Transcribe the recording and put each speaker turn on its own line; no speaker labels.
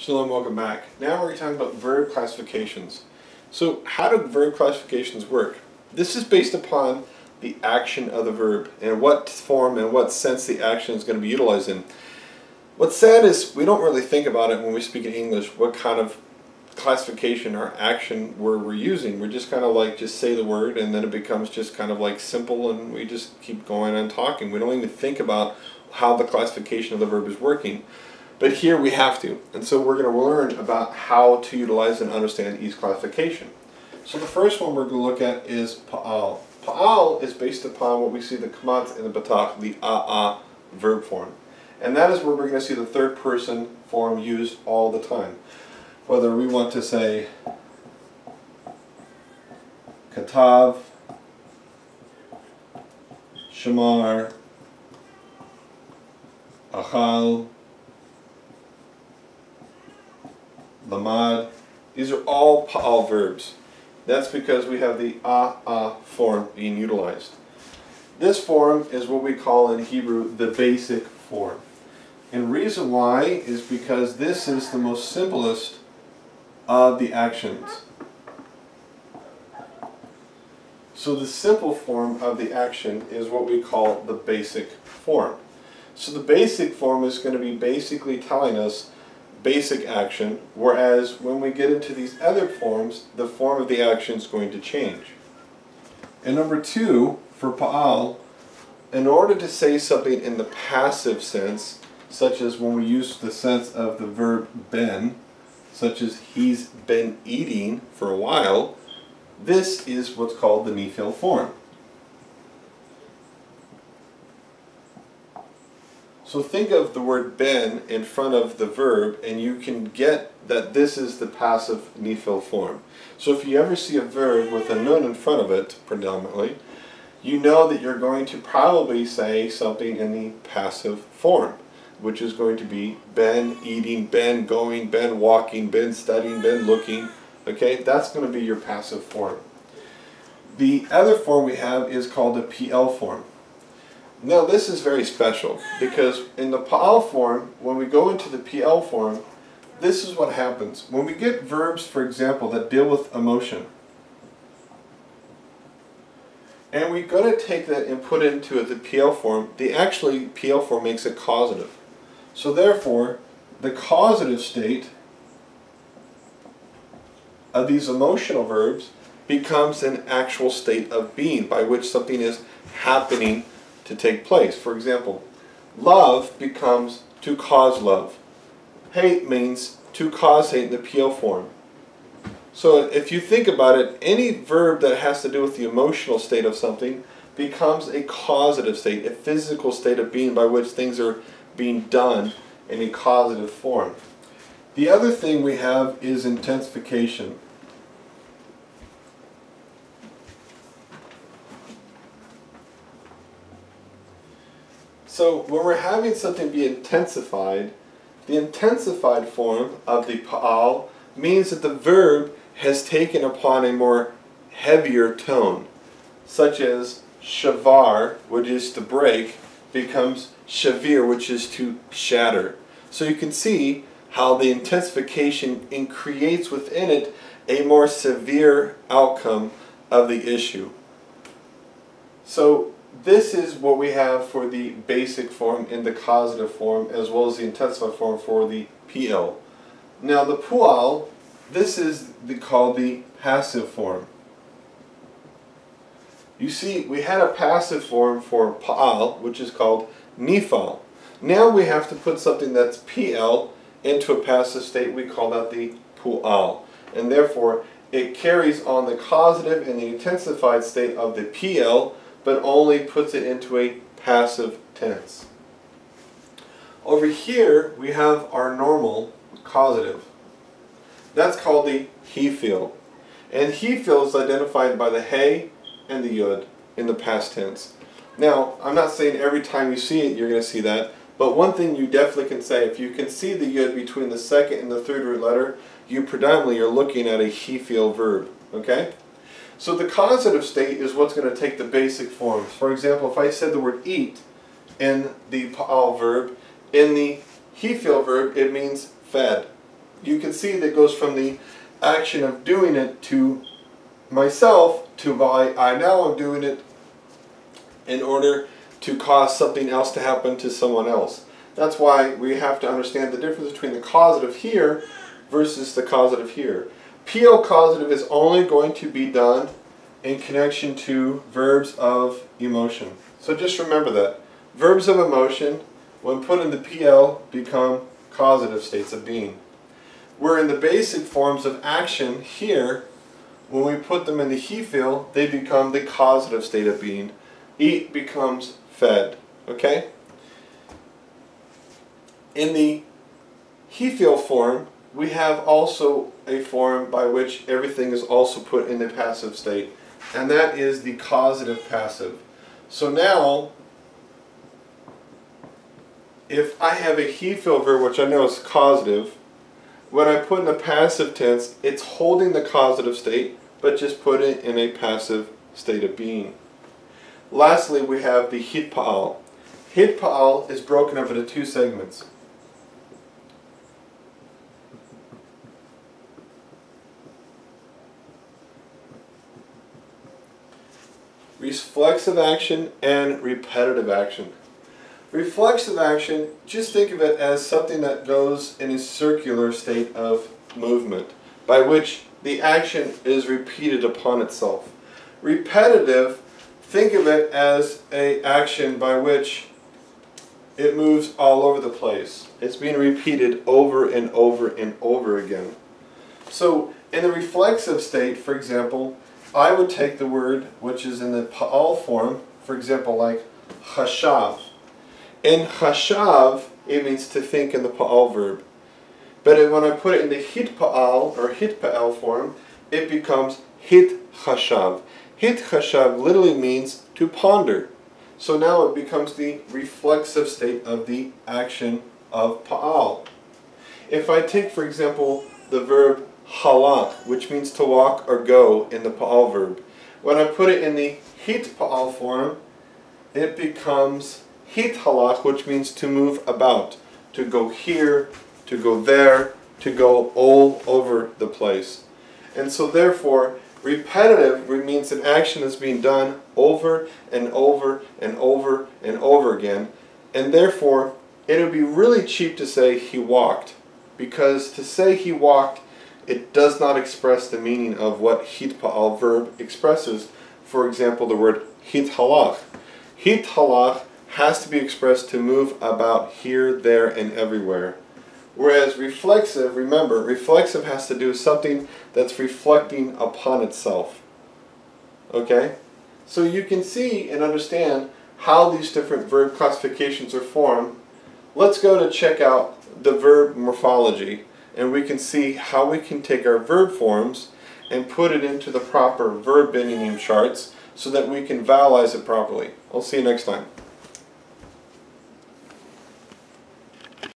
Shalom, welcome back. Now we're talking about verb classifications. So how do verb classifications work? This is based upon the action of the verb and what form and what sense the action is going to be utilized in. What's sad is we don't really think about it when we speak in English, what kind of classification or action word we're using. We're just kind of like just say the word and then it becomes just kind of like simple and we just keep going on talking. We don't even think about how the classification of the verb is working. But here we have to, and so we're going to learn about how to utilize and understand each classification. So the first one we're going to look at is pa'al. Pa'al is based upon what we see the kamat and the batach, the a'a verb form. And that is where we're going to see the third person form used all the time. Whether we want to say katav, shamar, achal, lamad. These are all pa'al verbs. That's because we have the a form being utilized. This form is what we call in Hebrew the basic form. And reason why is because this is the most simplest of the actions. So the simple form of the action is what we call the basic form. So the basic form is going to be basically telling us basic action, whereas when we get into these other forms, the form of the action is going to change. And number two, for pa'al, in order to say something in the passive sense, such as when we use the sense of the verb ben, such as he's been eating for a while, this is what's called the nifil form. So think of the word ben in front of the verb and you can get that this is the passive nifil form. So if you ever see a verb with a nun in front of it, predominantly, you know that you're going to probably say something in the passive form, which is going to be ben eating, ben going, ben walking, ben studying, ben looking. Okay, that's going to be your passive form. The other form we have is called the PL form. Now this is very special because in the pa'al form, when we go into the PL form, this is what happens. When we get verbs, for example, that deal with emotion, and we're going to take that and put it into the PL form, the PL form makes it causative. So therefore, the causative state of these emotional verbs becomes an actual state of being by which something is happening to take place. For example, love becomes to cause love. Hate means to cause hate in the PL form. So if you think about it, any verb that has to do with the emotional state of something becomes a causative state, a physical state of being by which things are being done in a causative form. The other thing we have is intensification. So when we're having something be intensified, the intensified form of the pa'al means that the verb has taken upon a more heavier tone, such as shavar, which is to break, becomes shavir, which is to shatter. So you can see how the intensification creates within it a more severe outcome of the issue. So this is what we have for the basic form in the causative form as well as the intensified form for the PL. Now the pu'al, this is called the passive form. You see, we had a passive form for pa'al, which is called nifal. Now we have to put something that's PL into a passive state. We call that the pu'al. And therefore, it carries on the causative and the intensified state of the PL, but only puts it into a passive tense. Over here, we have our normal causative. That's called the he feel. And he feel is identified by the hey and the yud in the past tense. Now, I'm not saying every time you see it, you're going to see that, but one thing you definitely can say, if you can see the yud between the second and the third root letter, you predominantly are looking at a he feel verb. Okay? So the causative state is what's going to take the basic forms. For example, if I said the word eat in the pa'al verb, in the he feel verb, it means fed. you can see that goes from the action of doing it to myself to by I now am doing it in order to cause something else to happen to someone else. That's why we have to understand the difference between the causative here versus the causative here. PL causative is only going to be done in connection to verbs of emotion. So just remember that. Verbs of emotion, when put in the PL, become causative states of being. Where in the basic forms of action here, when we put them in the he feel, they become the causative state of being. Eat becomes fed. Okay? In the he feel form, we have also a form by which everything is also put in the passive state, and that is the causative passive. So now, if I have a he feel verb, which I know is causative, when I put in the passive tense, it's holding the causative state, but just put it in a passive state of being. Lastly, we have the hitpa'al. Hitpa'al is broken up into two segments. Reflexive action and repetitive action. Reflexive action, just think of it as something that goes in a circular state of movement, by which the action is repeated upon itself. Repetitive, think of it as an action by which it moves all over the place. It's being repeated over and over and over again. So in the reflexive state, for example, I would take the word which is in the pa'al form, for example, like chashav. In chashav, it means to think in the pa'al verb. But when I put it in the hitpa'al or hitpa'al form, it becomes hit chashav. Hit chashav literally means to ponder. So now it becomes the reflexive state of the action of pa'al. If I take, for example, the verb halak, which means to walk or go in the pa'al verb, when I put it in the hit pa'al form, it becomes hit halak, which means to move about, to go here, to go there, to go all over the place. And so therefore, repetitive means an action is being done over and over and over and over again, and therefore it would be really cheap to say he walked, because to say he walked, it does not express the meaning of what hit pa'al verb expresses. For example, the word hit halach. Hit halach has to be expressed to move about here, there, and everywhere. Whereas reflexive, remember, reflexive has to do with something that's reflecting upon itself. Okay? So you can see and understand how these different verb classifications are formed. Let's go to check out the verb morphology, and we can see how we can take our verb forms and put it into the proper verb bending charts so that we can vowelize it properly. I'll see you next time.